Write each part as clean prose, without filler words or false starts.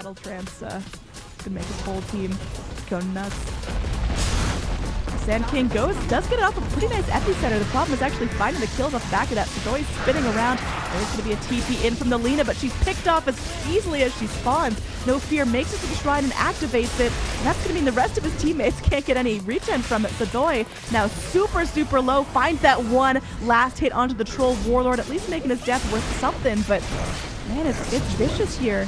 Battle Trance could make his whole team go nuts. Sand King does get it off a pretty nice epicenter. The problem is actually finding the kills off the back of that. Sadoi's spinning around. There's going to be a TP in from the Lina, but she's picked off as easily as she spawns. No Fear makes it to the shrine and activates it. And that's going to mean the rest of his teammates can't get any regen from it. Sadoi now super low, finds that one last hit onto the Troll Warlord, at least making his death worth something. But man, it's vicious here.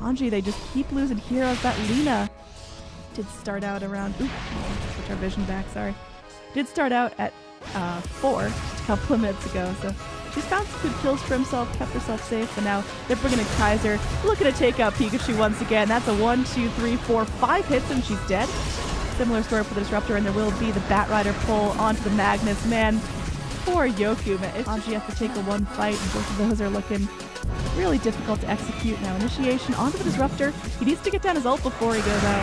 Anji, they just keep losing heroes. That Lina did start out around, switch our vision back, sorry. Did start out at 4 just a couple of minutes ago, so she's found some good kills for himself, kept herself safe, but now they're bringing in Kaiser, looking to take out Pikachu once again. That's a 1, 2, 3, 4, 5 hits and she's dead. Similar story for the Disruptor, and there will be the Batrider pull onto the Magnus. Man, poor Yoku, man. Anji has to take a one fight, and both of those are looking really difficult to execute now. Initiation onto the Disruptor. He needs to get down his ult before he goes out.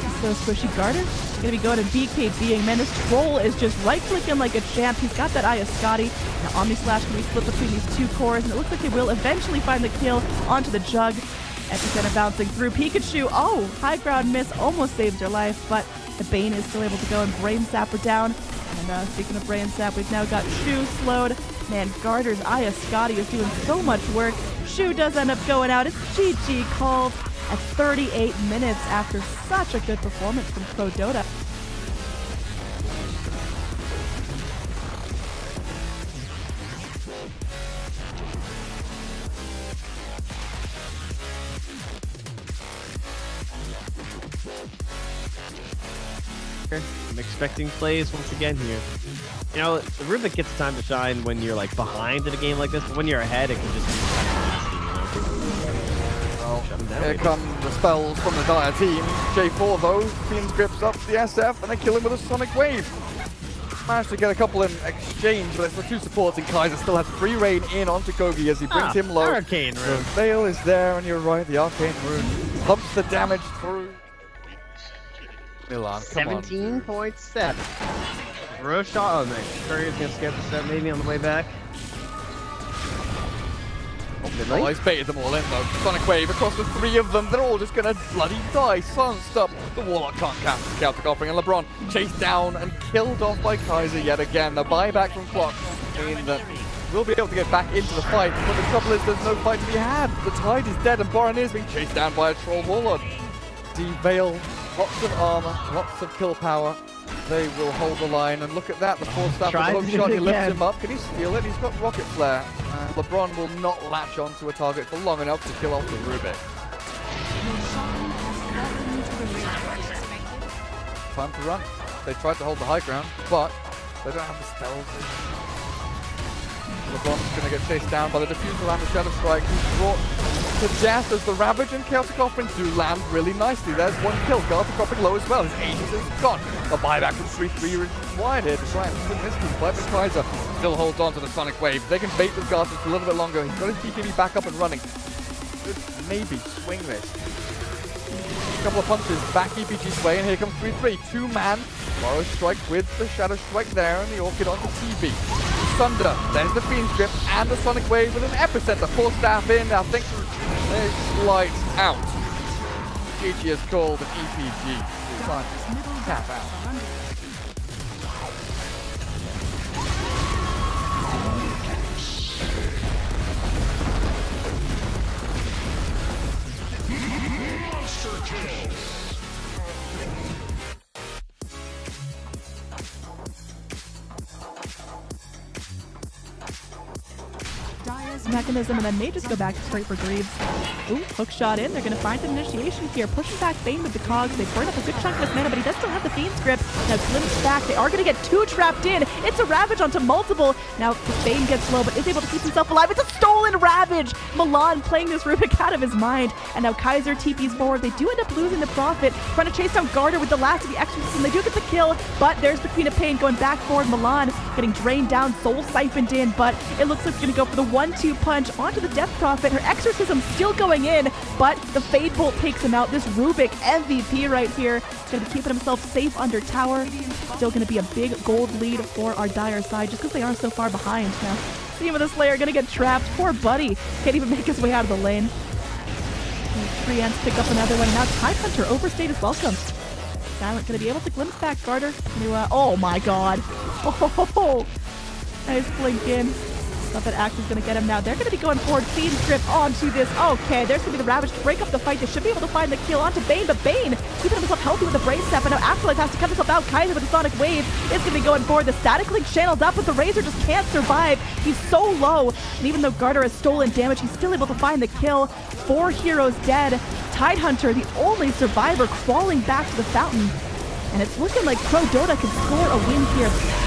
He's so squishy. Garter gonna be going to BKBing. Man, this Troll is just right-clicking like a champ. He's got that Eye of Scotty. Now Omni Slash can be split between these two cores, and it looks like they will eventually find the kill onto the Jug. Epicenter bouncing through. Pikachu, high ground miss, almost saves her life, but the Bane is still able to go and Brain Sap her down. And speaking of Brain Sap, we've now got Shu slowed. Man, Garter's Eye of Scotty is doing so much work. Shu does end up going out. It's GG called at 38 minutes after such a good performance from Prodota. I'm expecting plays once again here. You know, the Rubik gets time to shine when you're like behind in a game like this, but when you're ahead, it can just be kind of easy, you know? Here come the spells from the Dire team. J4 though, Fiend's grips up the SF and they kill him with a Sonic Wave. Managed to get a couple in exchange, but it's the two supports, and Kaiser still has free reign in onto Kogi as he brings him low. Arcane Rune. The Veil is there, and you're right, the Arcane Rune pumps the damage through. Milan, come on. 17.7. Roshan, oh man, Courier's gonna skip the set maybe on the way back. Oh, he's baited them all in though. Sonic Wave across the three of them. They're all just gonna bloody die. Sunsed up. The Warlock can't cast the Celtic Offering, and LeBron chased down and killed off by Kaiser yet again. The buyback from Clock means that we'll be able to get back into the fight, but the trouble is there's no fight to be had. The Tide is dead and Boran is being chased down by a Troll Warlord. D-Veil, lots of armor, lots of kill power. They will hold the line, and look at that, the Force Staff with the hook shot, he lifts him up. Can he steal it? He's got Rocket Flare. LeBron will not latch onto a target for long enough to kill off the Rubik. Time to run. They tried to hold the high ground, but they don't have the spells. LeBron's going to get chased down by the Diffusal and the Shadow Strike, who's brought to death as the Ravage and Chaotic Offering do land really nicely. There's one kill. Chaotic Offering low as well. His Aegis is gone. The buyback from 3-3 is required here to try and win this team fight, but Kaiser still holds on to the Sonic Wave. They can bait this guard just a little bit longer. He's got his DPB back up and running. Could maybe swing this. A couple of punches back EPG's way, and here comes 3-3. Two-man Borrow Strike with the Shadow Strike there, and the Orchid onto TB. Thunder, there's the Fiend's Grip and the Sonic Wave with an Epicenter. Force Staff in, I think it's lights out. GG has called an EPG. Time to tap out. Mechanism, and then may just go back straight for Greaves. Ooh, hook shot in. They're going to find an initiation here. Pushing back Bane with the cogs. They burn up a good chunk of this mana, but he does still have the Fiend's Grip. Now glimpse back. They are going to get two trapped in. It's a Ravage onto multiple. Now Bane gets low, but is able to keep himself alive. It's a stolen Ravage. Milan playing this Rubik out of his mind. And now Kaiser TP's forward. They do end up losing the Prophet. Trying to chase down Garter with the last of the Exorcism. They do get the kill, but there's the Queen of Pain going back forward. Milan getting drained down, soul siphoned in, but it looks like it's going to go for the 1-2 punch onto the Death Prophet. Her Exorcism still going in, but the Fade Bolt takes him out. This Rubik MVP right here is going to be keeping himself safe under tower. Still going to be a big gold lead for our Dire side just because they are so far behind now. Seeing with the Slayer going to get trapped. Poor Buddy can't even make his way out of the lane. Ants pick up another one. Now Tidehunter overstayed his welcome. Silent going to be able to glimpse back Garter. Oh my god. Oh, nice blink in. Thought that Axe is going to get him now. They're going to be going forward. Fiend Grip onto this. Okay, there's going to be the Ravage to break up the fight. They should be able to find the kill onto Bane, but Bane keeping himself healthy with the Brain Step, and now Afterlife has to cut himself out. Kaiser with the Sonic Wave is going to be going forward. The Static Link channeled up, but the Razor just can't survive. He's so low, and even though Garter has stolen damage, he's still able to find the kill. 4 heroes dead. Tidehunter, the only survivor, crawling back to the fountain. And it's looking like Prodota can score a win here.